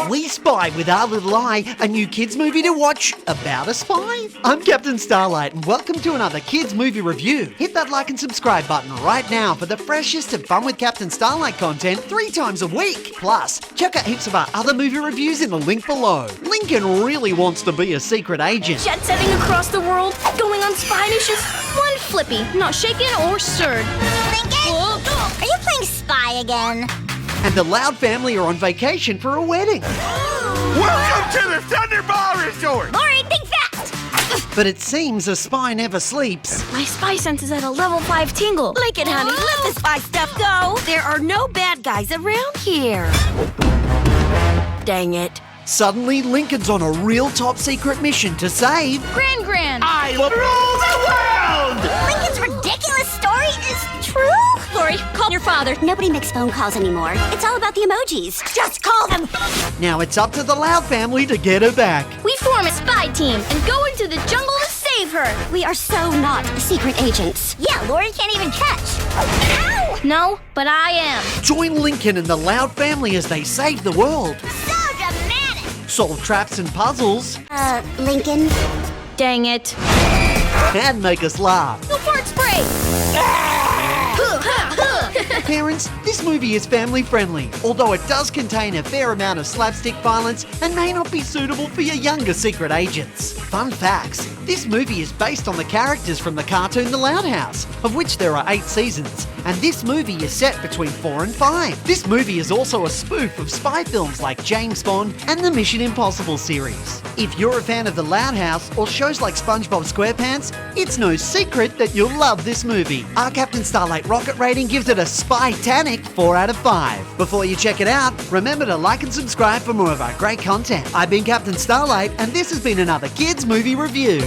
We spy with our little eye, a new kids movie to watch about a spy. I'm Captain Starlight and welcome to another kids movie review. Hit that like and subscribe button right now for the freshest and Fun with Captain Starlight content 3 times a week. Plus, check out heaps of our other movie reviews in the link below. Lincoln really wants to be a secret agent. Jet setting across the world, going on spy missions, one flippy, not shaken or stirred. Lincoln? Are you playing spy again? And the Loud family are on vacation for a wedding. Welcome to the Thunderball Resort! Lori, think fast! But it seems a spy never sleeps. My spy sense is at a level 5 tingle. Lincoln, honey, let the spy stuff go. There are no bad guys around here. Dang it. Suddenly, Lincoln's on a real top secret mission to save Gran. I will rule the world! Lincoln's ridiculous story is true? Lori, call your father. Nobody makes phone calls anymore. It's all about the emojis. Just call them! Now it's up to the Loud family to get her back. We form a spy team and go into the jungle to save her. We are so not secret agents. Yeah, Lori can't even catch. Ow! No, but I am. Join Lincoln and the Loud family as they save the world, So dramatic! solve traps and puzzles, Lincoln? Dang it. and make us laugh. No fart spray. Parents, this movie is family friendly, although it does contain a fair amount of slapstick violence and may not be suitable for your younger secret agents. Fun facts, this movie is based on the characters from the cartoon The Loud House, of which there are 8 seasons, and this movie is set between 4 and 5. This movie is also a spoof of spy films like James Bond and the Mission Impossible series. If you're a fan of The Loud House or shows like SpongeBob SquarePants, it's no secret that you'll love this movie. Our Captain Starlight rocket rating gives it a Spy-tanic 4 out of 5. Before you check it out, remember to like and subscribe for more of our great content. I've been Captain Starlight, and this has been another kids movie review.